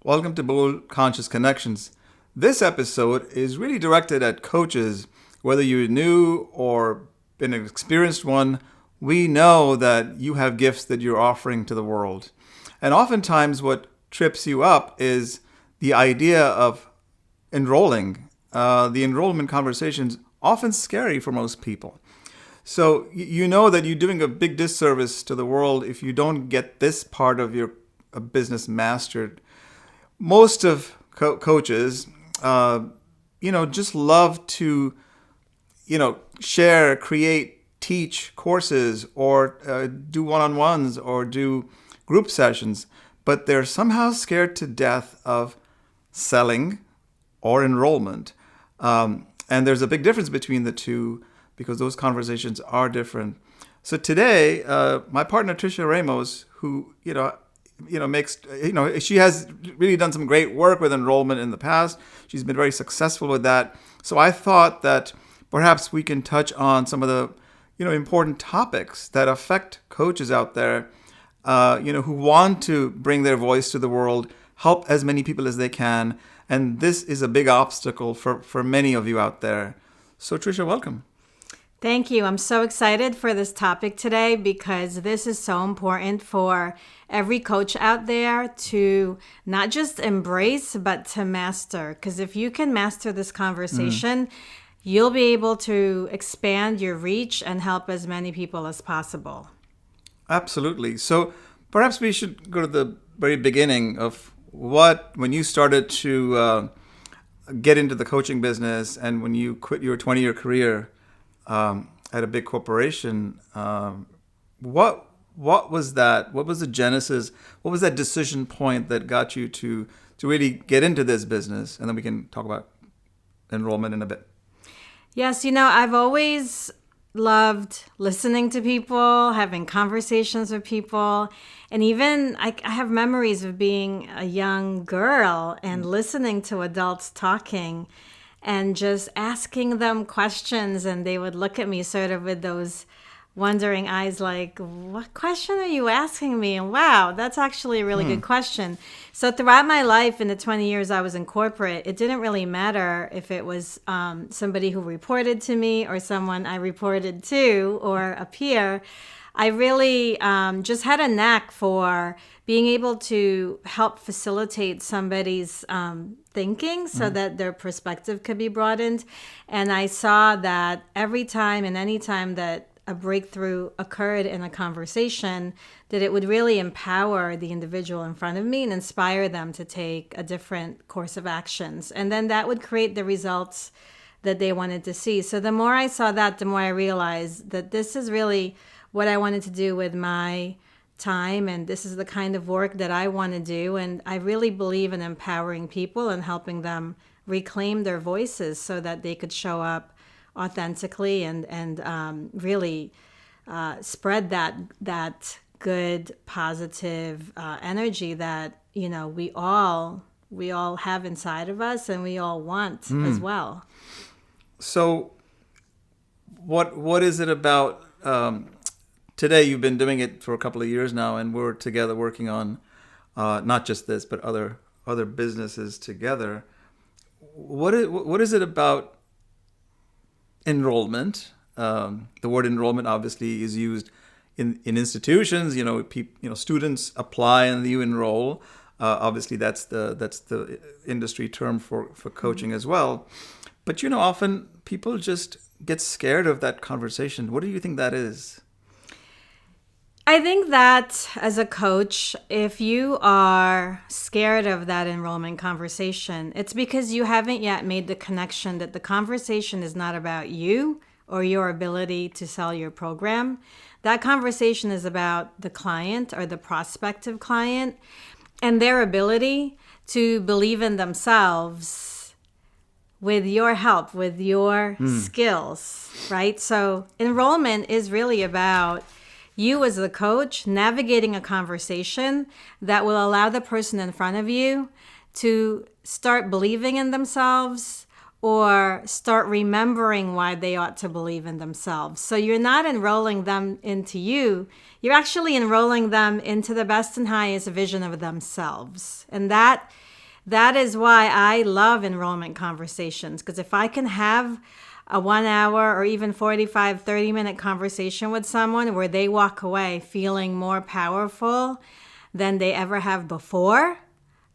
Welcome to Bold Conscious Connections. This episode is really directed at coaches. Whether you're new or been an experienced one, we know that you have gifts that you're offering to the world. And oftentimes what trips you up is the idea of enrolling. The enrollment conversation's often scary for most people. So you know that you're doing a big disservice to the world if you don't get this part of your business mastered. Most of coaches, just love to, share, create, teach courses or do one-on-ones or do group sessions, but they're somehow scared to death of selling or enrollment. And there's a big difference between the two because those conversations are different. So today, my partner, Tricia Ramos, who, she has really done some great work with enrollment in the past. She's been very successful with that. So I thought that perhaps we can touch on some of the, important topics that affect coaches out there, who want to bring their voice to the world, help as many people as they can. And this is a big obstacle for many of you out there. So Tricia, welcome. Thank you. I'm so excited for this topic today because this is so important for every coach out there to not just embrace, but to master. Because if you can master this conversation, you'll be able to expand your reach and help as many people as possible. Absolutely. So perhaps we should go to the very beginning of when you started to get into the coaching business and when you quit your 20-year career at a big corporation. What was that? What was the genesis? What was that decision point that got you to really get into this business? And then we can talk about enrollment in a bit. Yes, I've always loved listening to people, having conversations with people. And even I have memories of being a young girl and listening to adults talking and just asking them questions, and they would look at me sort of with those wondering eyes like, what question are you asking me? And wow, that's actually a really good question. So throughout my life, in the 20 years I was in corporate, it didn't really matter if it was somebody who reported to me or someone I reported to or a peer. I really just had a knack for being able to help facilitate somebody's thinking so that their perspective could be broadened. And I saw that every time and any time that a breakthrough occurred in a conversation, that it would really empower the individual in front of me and inspire them to take a different course of actions. And then that would create the results that they wanted to see. So the more I saw that, the more I realized that this is really what I wanted to do with my time, and this is the kind of work that I want to do. And I really believe in empowering people and helping them reclaim their voices so that they could show up authentically and really spread that good, positive energy that we all have inside of us and we all want as well. So, what is it about? Today, you've been doing it for a couple of years now, and we're together working on not just this, but other businesses together. What is it about enrollment? The word enrollment obviously is used in institutions. Students apply and you enroll. Obviously, that's the industry term for coaching as well. But often people just get scared of that conversation. What do you think that is? I think that as a coach, if you are scared of that enrollment conversation, it's because you haven't yet made the connection that the conversation is not about you or your ability to sell your program. That conversation is about the client or the prospective client and their ability to believe in themselves with your help, with your skills, right? So enrollment is really about you as the coach navigating a conversation that will allow the person in front of you to start believing in themselves or start remembering why they ought to believe in themselves. So you're not enrolling them into you. You're actually enrolling them into the best and highest vision of themselves. And that That is why I love enrollment conversations, because if I can have a 1 hour or even 45, 30-minute conversation with someone where they walk away feeling more powerful than they ever have before,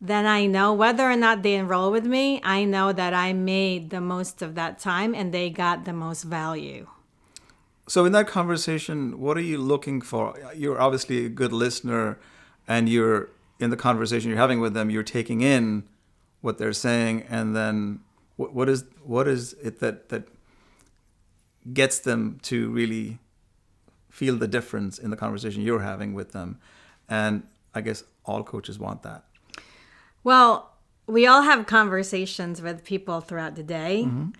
then I know whether or not they enroll with me, I know that I made the most of that time and they got the most value. So in that conversation, what are you looking for? You're obviously a good listener, and you're in the conversation you're having with them, you're taking in what they're saying, and then what is it that gets them to really feel the difference in the conversation you're having with them? And I guess all coaches want that. Well, we all have conversations with people throughout the day. Mm-hmm.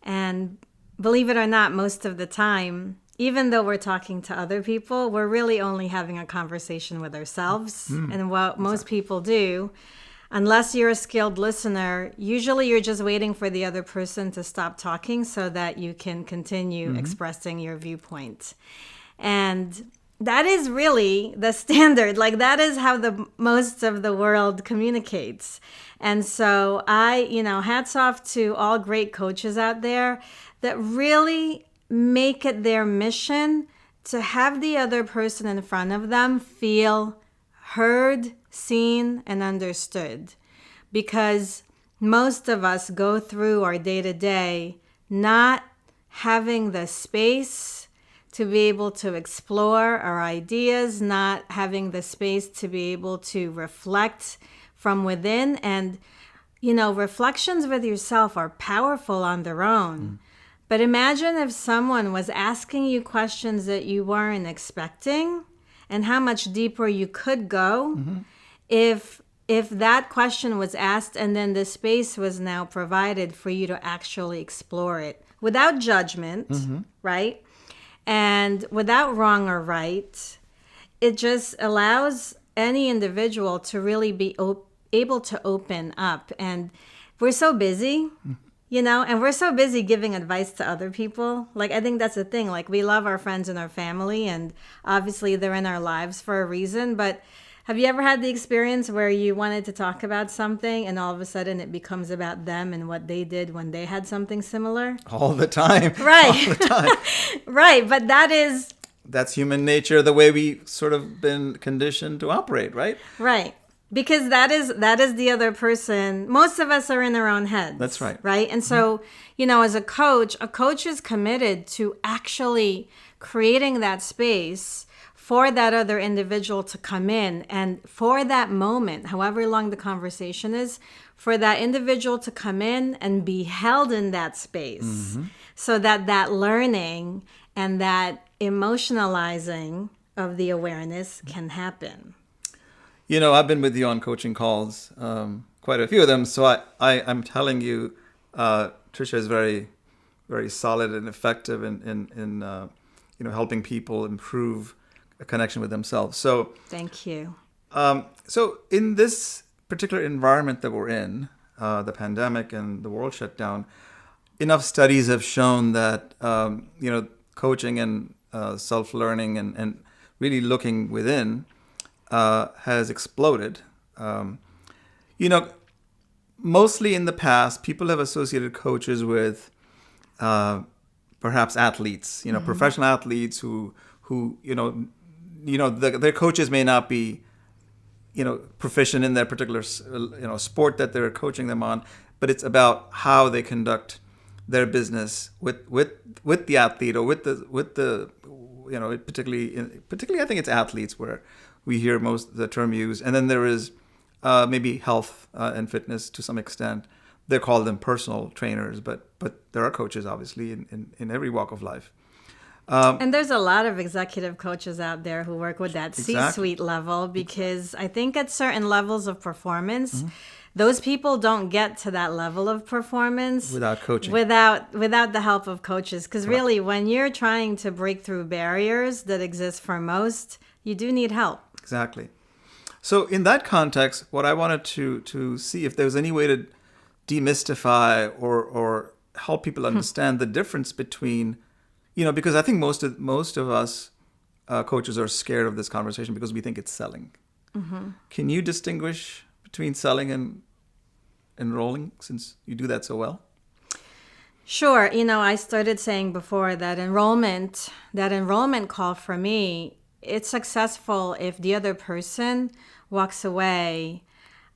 And believe it or not, most of the time, even though we're talking to other people, we're really only having a conversation with ourselves. And what most people do, unless you're a skilled listener, usually you're just waiting for the other person to stop talking so that you can continue expressing your viewpoint. And that is really the standard. Like, that is how the most of the world communicates. And so hats off to all great coaches out there that really make it their mission to have the other person in front of them feel heard, seen, and understood. Because most of us go through our day-to-day not having the space to be able to explore our ideas, not having the space to be able to reflect from within. And, reflections with yourself are powerful on their own. But imagine if someone was asking you questions that you weren't expecting, and how much deeper you could go if that question was asked and then the space was now provided for you to actually explore it without judgment, right? And without wrong or right. It just allows any individual to really be able to open up. And we're so busy, and we're so busy giving advice to other people. Like, I think that's the thing. Like, we love our friends and our family, and obviously they're in our lives for a reason. But have you ever had the experience where you wanted to talk about something and all of a sudden it becomes about them and what they did when they had something similar? All the time. Right. All the time. Right. But That's human nature, the way we sort of been conditioned to operate, right? Right. Because that is the other person. Most of us are in our own heads. That's right. Right. And so, as a coach is committed to actually creating that space for that other individual to come in, and for that moment, however long the conversation is, for that individual to come in and be held in that space, so that learning and that emotionalizing of the awareness can happen. I've been with you on coaching calls, quite a few of them. So I'm telling you, Tricia is very, very solid and effective in helping people improve a connection with themselves. So thank you. So in this particular environment that we're in, the pandemic and the world shut down, enough studies have shown that coaching and self-learning and really looking within has exploded. Mostly in the past, people have associated coaches with perhaps athletes, professional athletes who their coaches may not be, proficient in their particular, sport that they're coaching them on, but it's about how they conduct their business with the athlete, or with the particularly I think it's athletes where we hear most of the term used. And then there is maybe health and fitness to some extent. They call them personal trainers, but there are coaches obviously in every walk of life. And there's a lot of executive coaches out there who work with that C-suite level, because I think at certain levels of performance, those people don't get to that level of performance without coaching, without the help of coaches. Because really, when you're trying to break through barriers that exist for most, you do need help. Exactly. So in that context, what I wanted to see if there was any way to demystify or help people understand the difference between, because I think most of us coaches are scared of this conversation because we think it's selling. Can you distinguish between selling enrolling since you do that so well? Sure. I started saying before that enrollment call for me, it's successful if the other person walks away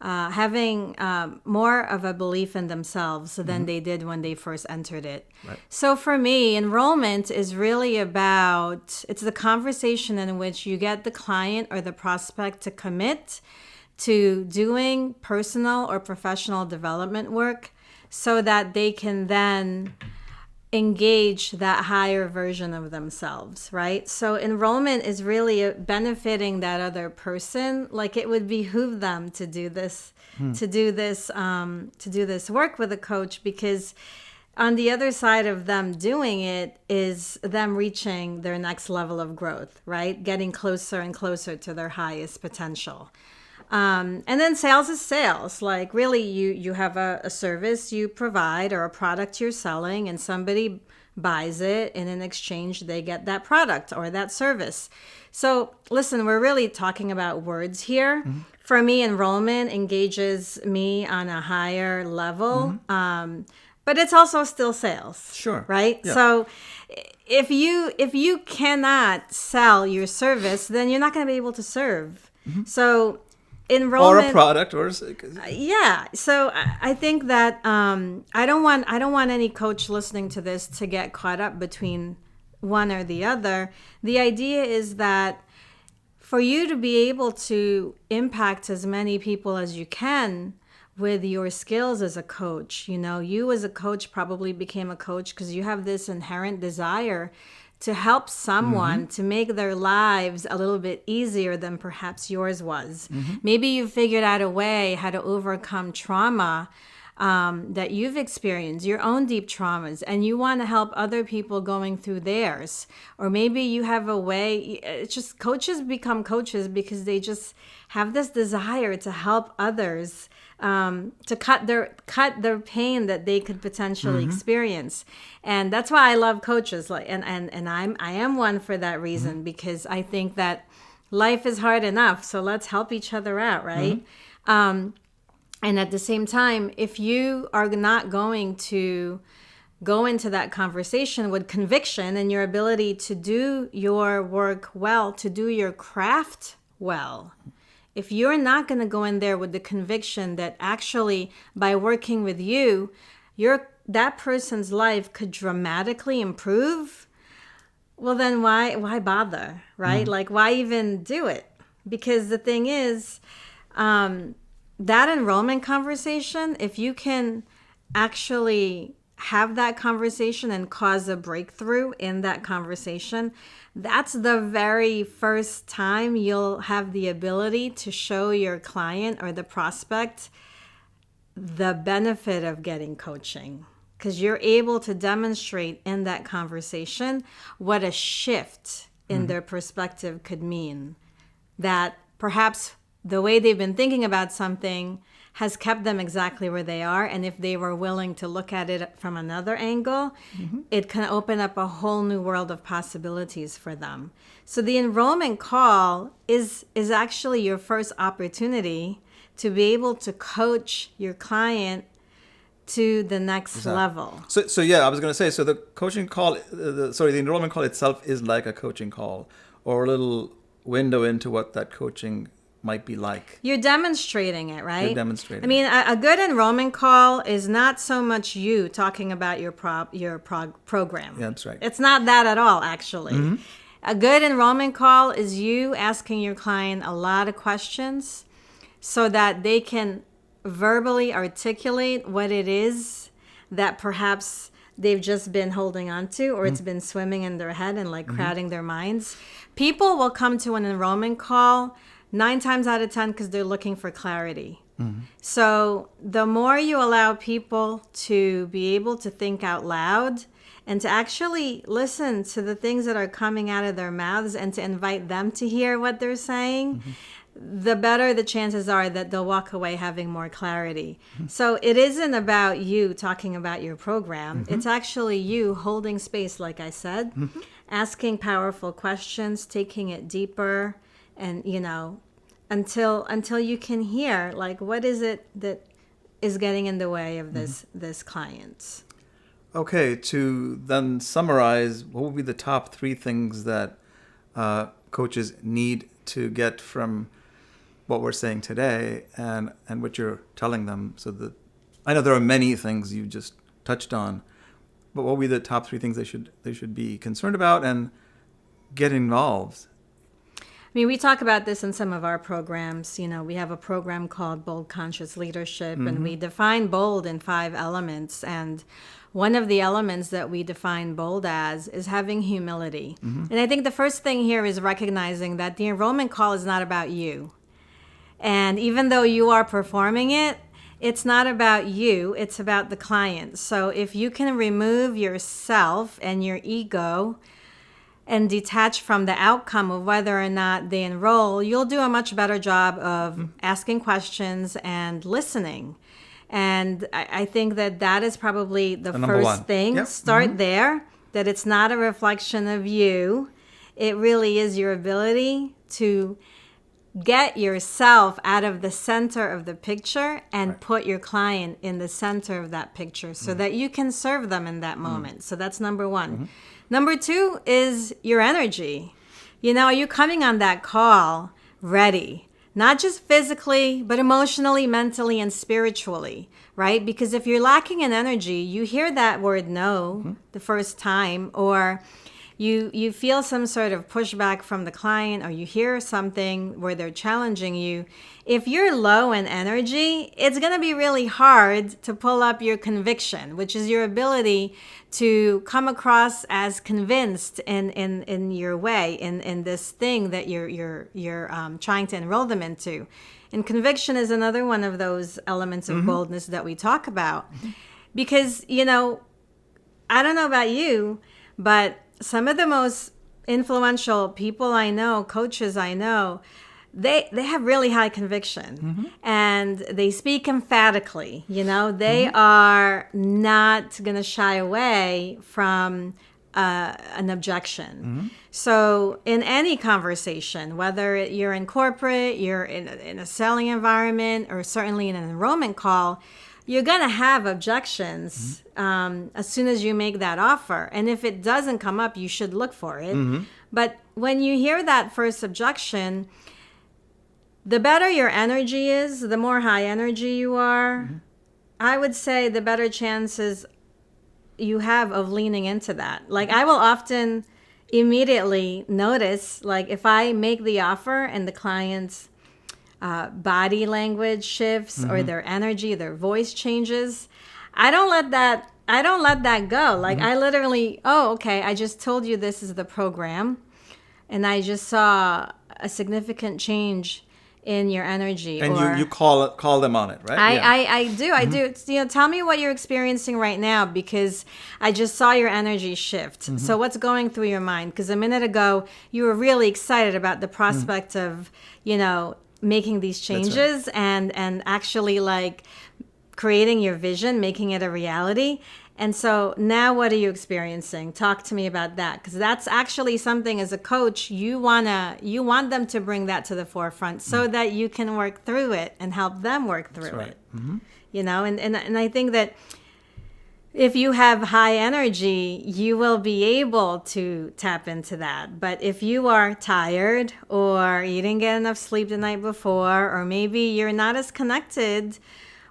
having more of a belief in themselves than they did when they first entered it. Right. So for me, enrollment is really it's the conversation in which you get the client or the prospect to commit to doing personal or professional development work so that they can then engage that higher version of themselves, right? So enrollment is really benefiting that other person. Like it would behoove them to do this, to do this work with a coach, because on the other side of them doing it is them reaching their next level of growth, right? Getting closer and closer to their highest potential. And then sales is sales. Like really you have a service you provide or a product you're selling, and somebody buys it, and in exchange they get that product or that service. So listen, we're really talking about words here. For me, enrollment engages me on a higher level. But it's also still sales. Sure. Right? Yeah. So if you cannot sell your service, then you're not going to be able to serve. So enrollment Or a product, or yeah. So I think that I don't want any coach listening to this to get caught up between one or the other. The idea is that for you to be able to impact as many people as you can with your skills as a coach, you as a coach probably became a coach because you have this inherent desire to help someone to make their lives a little bit easier than perhaps yours was. Maybe you figured out a way how to overcome trauma that you've experienced, your own deep traumas, and you want to help other people going through theirs. Or maybe you have a way, it's just coaches become coaches because they just have this desire to help others, to cut their pain that they could potentially experience. And that's why I love coaches, and I am one for that reason, because I think that life is hard enough, so let's help each other out, right? And at the same time, if you are not going to go into that conversation with conviction and your ability to do your work well, to do your craft well, if you're not going to go in there with the conviction that actually by working with you, that person's life could dramatically improve, well then why bother, right? Like why even do it? Because the thing is, that enrollment conversation, if you can actually have that conversation and cause a breakthrough in that conversation, that's the very first time you'll have the ability to show your client or the prospect the benefit of getting coaching, because you're able to demonstrate in that conversation what a shift in their perspective could mean. That perhaps the way they've been thinking about something has kept them exactly where they are. And if they were willing to look at it from another angle, it can open up a whole new world of possibilities for them. So the enrollment call is actually your first opportunity to be able to coach your client to the next level. So yeah, I was going to say, so the coaching call, the enrollment call itself is like a coaching call, or a little window into what that coaching might be like. You're demonstrating it, right? You're demonstrating. I mean, a good enrollment call is not so much you talking about your program. Yeah, that's right. It's not that at all, actually. A good enrollment call is you asking your client a lot of questions so that they can verbally articulate what it is that perhaps they've just been holding on to, or it's been swimming in their head and like crowding their minds. People will come to an enrollment call 9 times out of 10 because they're looking for clarity. So the more you allow people to be able to think out loud and to actually listen to the things that are coming out of their mouths and to invite them to hear what they're saying, the better the chances are that they'll walk away having more clarity. So it isn't about you talking about your program. It's actually you holding space, like I said, asking powerful questions, taking it deeper, and until you can hear, like, what is it that is getting in the way of this client. Okay, to then summarize, what would be the top 3 things that coaches need to get from what we're saying today and what you're telling them? So that I know there are many things you just touched on, but what would be the top 3 things they should be concerned about and get involved? I mean, we talk about this in some of our programs. You know, we have a program called Bold Conscious Leadership, and we define bold in 5 elements. And one of the elements that we define bold as is having humility. And I think the first thing here is recognizing that the enrollment call is not about you. And even though you are performing it, it's not about you, it's about the client. So if you can remove yourself and your ego and detach from the outcome of whether or not they enroll, you'll do a much better job of asking questions and listening. And I think that is probably the first thing. Yep. Start there, that it's not a reflection of you. It really is your ability to get yourself out of the center of the picture and put your client in the center of that picture so that you can serve them in that moment. So that's number 1. Number 2 is your energy. You know, are you coming on that call ready? Not just physically, but emotionally, mentally, and spiritually, right? Because if you're lacking in energy, you hear that word no the first time, or you feel some sort of pushback from the client, or you hear something where they're challenging you. If you're low in energy, it's going to be really hard to pull up your conviction, which is your ability to come across as convinced in your way, in this thing that you're trying to enroll them into. And conviction is another one of those elements of boldness that we talk about. Because, you know, I don't know about you, but some of the most influential people I know, coaches I know, they have really high conviction and they speak emphatically. You know, they are not going to shy away from an objection. So in any conversation, whether you're in corporate, you're in a selling environment, or certainly in an enrollment call, you're going to have objections as soon as you make that offer. And if it doesn't come up, you should look for it. But when you hear that first objection, the better your energy is, the more high energy you are, I would say the better chances you have of leaning into that. Like, I will often immediately notice, like, if I make the offer and the client's body language shifts or their energy, their voice changes, I don't let that go. Like, I literally, oh, okay, I just told you this is the program, and I just saw a significant change in your energy. And or, you call them on it, right? I do. It's, you know, tell me what you're experiencing right now, because I just saw your energy shift. So what's going through your mind? Because a minute ago, you were really excited about the prospect of, you know, making these changes and actually, like, creating your vision, making it a reality. And so now what are you experiencing? Talk to me about that, because that's actually something, as a coach, you want them to bring that to the forefront so that you can work through it and help them work through it. You know, and I think that if you have high energy, you will be able to tap into that. But if you are tired, or you didn't get enough sleep the night before, or maybe you're not as connected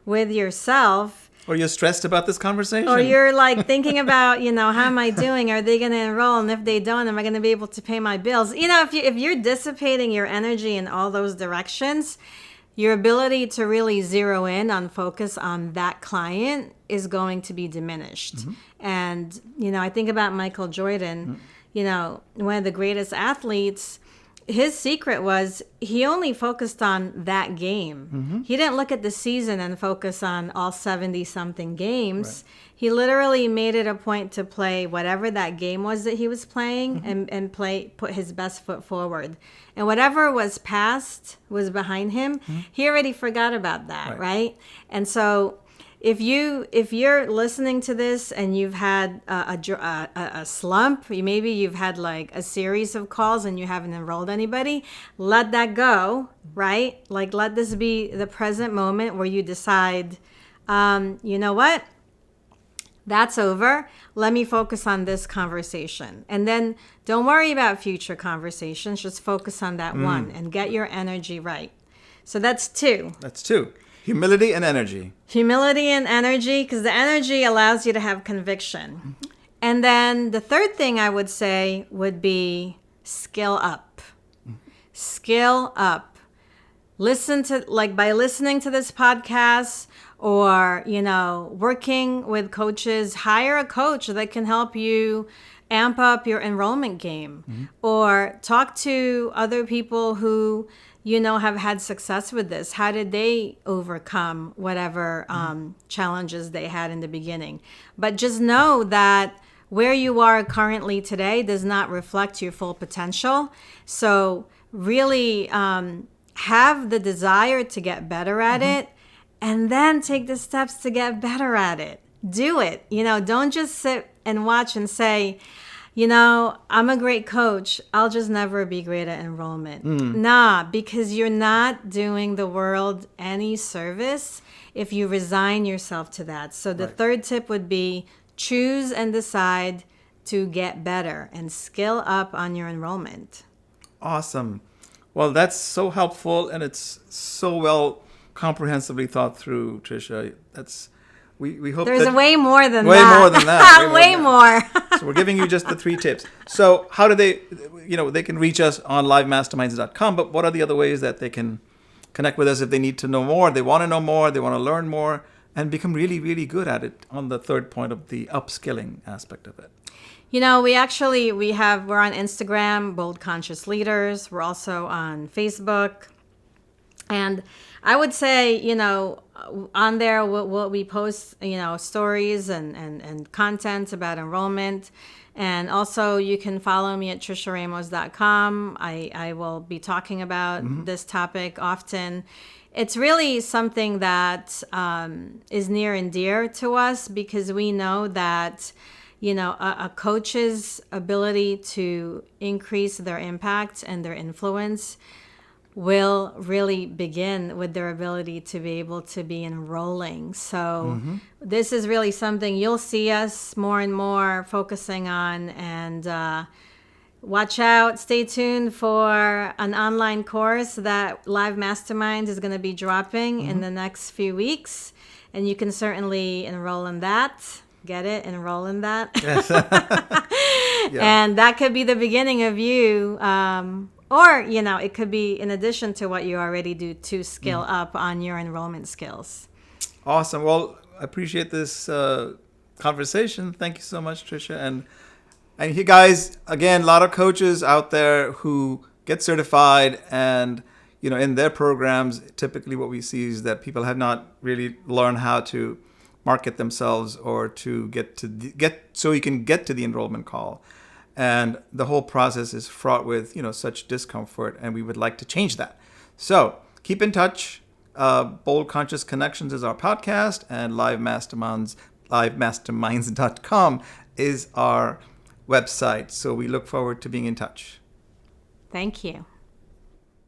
with yourself, or you're stressed about this conversation, or you're like thinking about, you know, how am I doing? Are they going to enroll? And if they don't, am I going to be able to pay my bills? You know, if you're dissipating your energy in all those directions, your ability to really zero in on focus on that client is going to be diminished. And, you know, I think about Michael Jordan, you know, one of the greatest athletes. His secret was he only focused on that game. He didn't look at the season and focus on all 70-something games. He literally made it a point to play whatever that game was that he was playing and put his best foot forward. And whatever was past was behind him. He already forgot about that, right? And so if you're listening to this and you've had a slump, maybe you've had like a series of calls and you haven't enrolled anybody, let that go, right? Like, let this be the present moment where you decide, you know what? That's over. Let me focus on this conversation. And then don't worry about future conversations. Just focus on that one and get your energy right. So that's 2. That's 2. Humility and energy. Humility and energy, because the energy allows you to have conviction. And then the third thing I would say would be skill up. Skill up. Listen to, like, by listening to this podcast, or, working with coaches, hire a coach that can help you amp up your enrollment game, or talk to other people who, have had success with this. How did they overcome whatever challenges they had in the beginning? But just know that where you are currently today does not reflect your full potential. So really have the desire to get better at it, and then take the steps to get better at it. Do it. Don't just sit and watch and say, I'm a great coach. I'll just never be great at enrollment. Nah, because you're not doing the world any service if you resign yourself to that. So the third tip would be choose and decide to get better and skill up on your enrollment. Awesome. Well, that's so helpful, and it's so well comprehensively thought through, Tricia. We hope there's way more than way that. More than that. Way more. So we're giving you just the 3 tips. So how do they, they can reach us on livemasterminds.com, but what are the other ways that they can connect with us if they need to know more, they want to know more, they want to learn more, and become really, really good at it on the third point of the upskilling aspect of it? We're on Instagram, Bold Conscious Leaders. We're also on Facebook. And I would say, on there, what we post, stories and content about enrollment. And also you can follow me at trisharamos.com. I will be talking about this topic often. It's really something that is near and dear to us, because we know that a coach's ability to increase their impact and their influence will really begin with their ability to be able to be enrolling. So this is really something you'll see us more and more focusing on. And watch out, stay tuned for an online course that Live Masterminds is going to be dropping in the next few weeks. And you can certainly enroll in that. Get it? Enroll in that. And that could be the beginning of you. Or, it could be in addition to what you already do to skill up on your enrollment skills. Awesome. Well, I appreciate this conversation. Thank you so much, Tricia. And you guys, again, a lot of coaches out there who get certified, and, in their programs, typically what we see is that people have not really learned how to market themselves, or to so you can get to the enrollment call. And the whole process is fraught with, such discomfort, and we would like to change that. So keep in touch. Bold Conscious Connections is our podcast, and livemasterminds.com is our website. So we look forward to being in touch. Thank you.